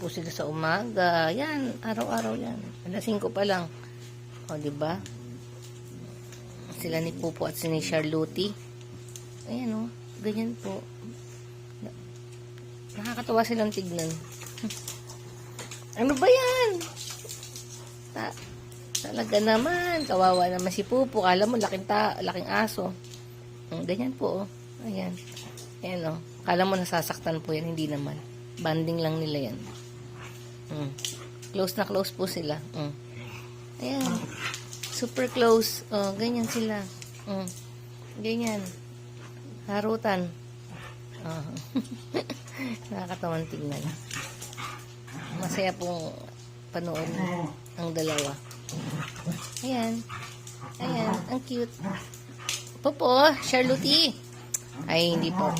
po sila sa umaga. Yan, araw-araw yan. Alas 5 pa lang. O, diba? Sila ni Pupo at si ni Charlotte. Ayan o, ganyan po. Nakakatawa silang tignan. Ano ba yan? Talaga naman. Kawawa naman si Pupo. Kala mo, laking aso. Ganyan po, oh. Ayan. Ayan, oh. Kala mo nasasaktan po yan. Hindi naman. Banding lang nila yan. Close na close po sila. Ayan. Super close. Oh, ganyan sila. Ganyan. Harutan. Oh. Nakakatawan tingnan. Masaya pong panoorin ang dalawa. Ayan. Ayan. Ang cute. Popo, Charlotte. Ay, hindi po.